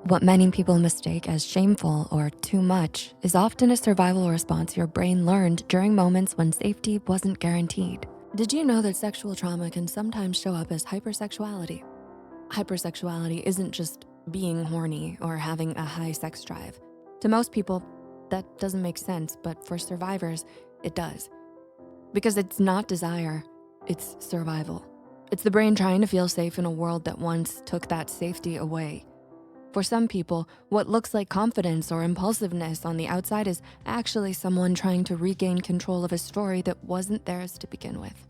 What many people mistake as shameful or too much is often a survival response your brain learned during moments when safety wasn't guaranteed. Did you know that sexual trauma can sometimes show up as hypersexuality? Hypersexuality isn't just being horny or having a high sex drive. To most people, that doesn't make sense, but for survivors, it does. Because it's not desire, it's survival. It's the brain trying to feel safe in a world that once took that safety away. For some people, what looks like confidence or impulsiveness on the outside is actually someone trying to regain control of a story that wasn't theirs to begin with.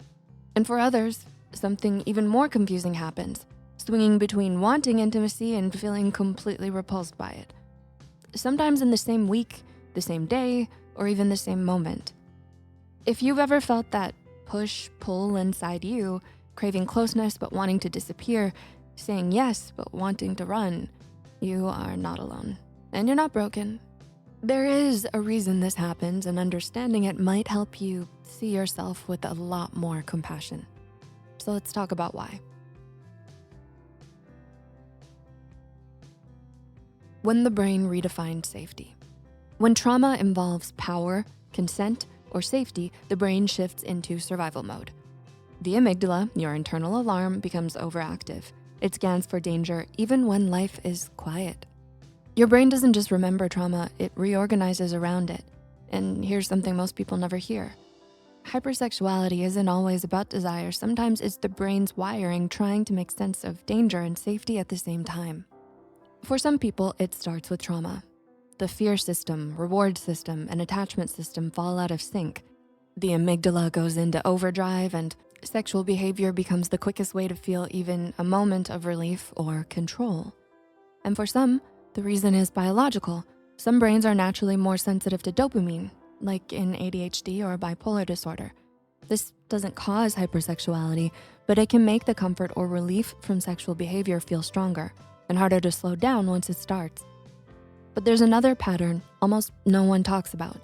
And for others, something even more confusing happens, swinging between wanting intimacy and feeling completely repulsed by it. Sometimes in the same week, the same day, or even the same moment. If you've ever felt that push-pull inside you, craving closeness but wanting to disappear, saying yes but wanting to run, you are not alone, and you're not broken. There is a reason this happens, and understanding it might help you see yourself with a lot more compassion. So let's talk about why. When the brain redefines safety. When trauma involves power, consent, or safety, the brain shifts into survival mode. The amygdala, your internal alarm, becomes overactive. It scans for danger even when life is quiet. Your brain doesn't just remember trauma, it reorganizes around it. And here's something most people never hear. Hypersexuality isn't always about desire. Sometimes it's the brain's wiring trying to make sense of danger and safety at the same time. For some people, it starts with trauma. The fear system, reward system, and attachment system fall out of sync. The amygdala goes into overdrive, and sexual behavior becomes the quickest way to feel even a moment of relief or control. And for some, the reason is biological. Some brains are naturally more sensitive to dopamine, like in ADHD or bipolar disorder. This doesn't cause hypersexuality, but it can make the comfort or relief from sexual behavior feel stronger and harder to slow down once it starts. But there's another pattern almost no one talks about,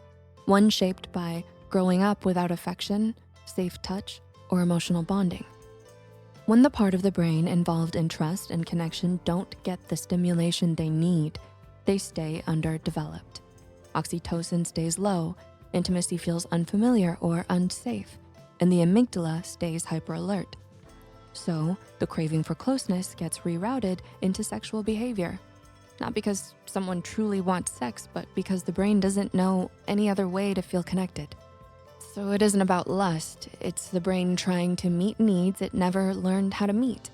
one shaped by growing up without affection, safe touch, or emotional bonding. When the part of the brain involved in trust and connection don't get the stimulation they need, they stay underdeveloped. Oxytocin stays low, intimacy feels unfamiliar or unsafe, and the amygdala stays hyper-alert. So the craving for closeness gets rerouted into sexual behavior. Not because someone truly wants sex, but because the brain doesn't know any other way to feel connected. So it isn't about lust, it's the brain trying to meet needs it never learned how to meet.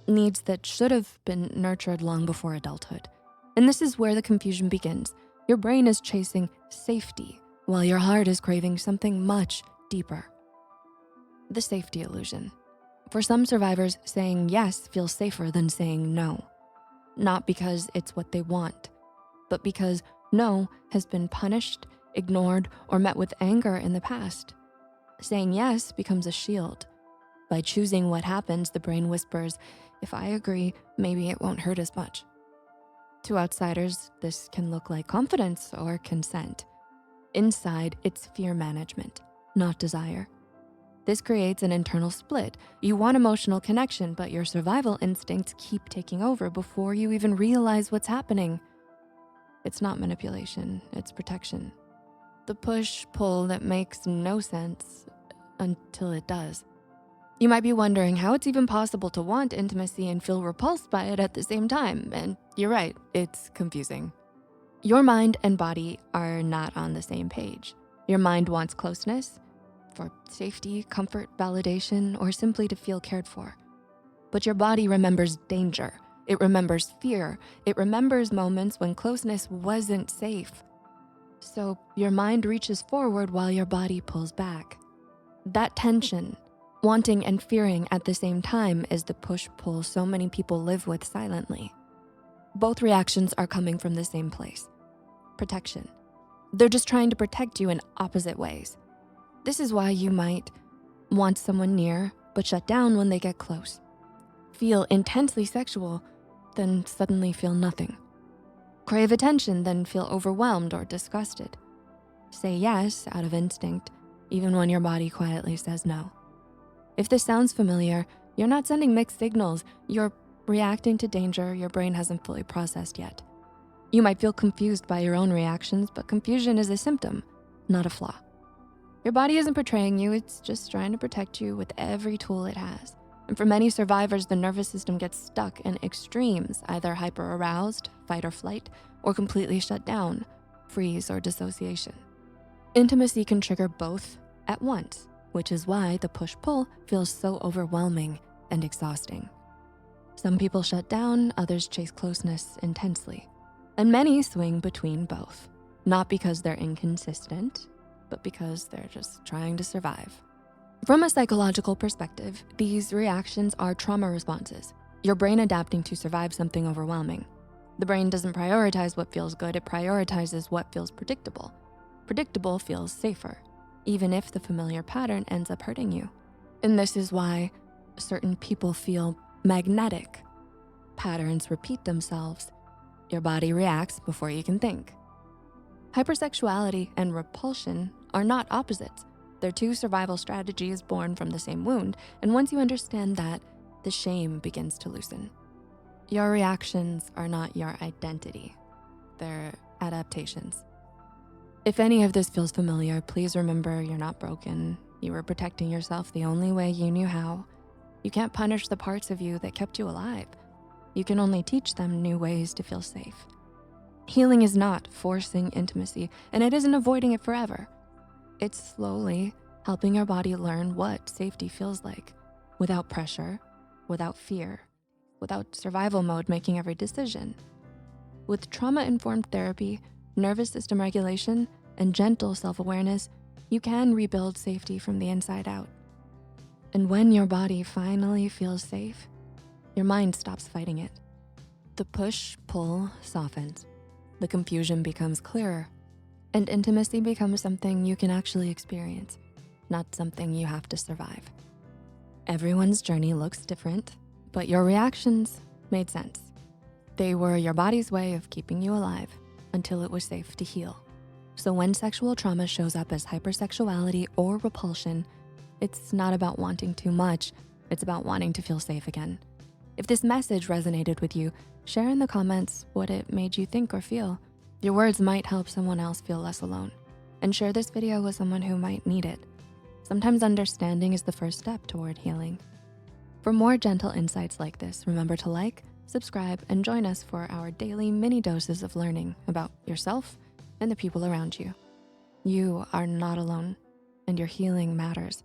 Needs that should have been nurtured long before adulthood. And this is where the confusion begins. Your brain is chasing safety, while your heart is craving something much deeper. The safety illusion. For some survivors, saying yes feels safer than saying no. Not because it's what they want, but because no has been punished, ignored, or met with anger in the past. Saying yes becomes a shield. By choosing what happens, the brain whispers, if I agree, maybe it won't hurt as much. To outsiders, this can look like confidence or consent. Inside, it's fear management, not desire. This creates an internal split. You want emotional connection, but your survival instincts keep taking over before you even realize what's happening. It's not manipulation, it's protection. The push-pull that makes no sense until it does. You might be wondering how it's even possible to want intimacy and feel repulsed by it at the same time. And you're right, it's confusing. Your mind and body are not on the same page. Your mind wants closeness for safety, comfort, validation, or simply to feel cared for. But your body remembers danger. It remembers fear. It remembers moments when closeness wasn't safe. So your mind reaches forward while your body pulls back. That tension, wanting and fearing at the same time, is the push-pull so many people live with silently. Both reactions are coming from the same place, protection. They're just trying to protect you in opposite ways. This is why you might want someone near, but shut down when they get close. Feel intensely sexual, then suddenly feel nothing. Crave attention, then feel overwhelmed or disgusted. Say yes out of instinct, even when your body quietly says no. If this sounds familiar, you're not sending mixed signals. You're reacting to danger your brain hasn't fully processed yet. You might feel confused by your own reactions, but confusion is a symptom, not a flaw. Your body isn't betraying you, it's just trying to protect you with every tool it has. And for many survivors, the nervous system gets stuck in extremes, either hyper-aroused, fight or flight, or completely shut down, freeze or dissociation. Intimacy can trigger both at once, which is why the push-pull feels so overwhelming and exhausting. Some people shut down, others chase closeness intensely. And many swing between both, not because they're inconsistent, but because they're just trying to survive. From a psychological perspective, these reactions are trauma responses. Your brain adapting to survive something overwhelming. The brain doesn't prioritize what feels good, it prioritizes what feels predictable. Predictable feels safer, even if the familiar pattern ends up hurting you. And this is why certain people feel magnetic. Patterns repeat themselves. Your body reacts before you can think. Hypersexuality and repulsion are not opposites. They're two survival strategies born from the same wound, and once you understand that, the shame begins to loosen. Your reactions are not your identity. They're adaptations. If any of this feels familiar, please remember you're not broken. You were protecting yourself the only way you knew how. You can't punish the parts of you that kept you alive. You can only teach them new ways to feel safe. Healing is not forcing intimacy, and it isn't avoiding it forever. It's slowly helping your body learn what safety feels like, without pressure, without fear, without survival mode making every decision. With trauma-informed therapy, nervous system regulation, and gentle self-awareness, you can rebuild safety from the inside out. And when your body finally feels safe, your mind stops fighting it. The push-pull softens, the confusion becomes clearer, and intimacy becomes something you can actually experience, not something you have to survive. Everyone's journey looks different, but your reactions made sense. They were your body's way of keeping you alive until it was safe to heal. So when sexual trauma shows up as hypersexuality or repulsion, it's not about wanting too much, it's about wanting to feel safe again. If this message resonated with you, share in the comments what it made you think or feel. Your words might help someone else feel less alone. And share this video with someone who might need it. Sometimes understanding is the first step toward healing. For more gentle insights like this, remember to like, subscribe, and join us for our daily mini doses of learning about yourself and the people around you. You are not alone, and your healing matters.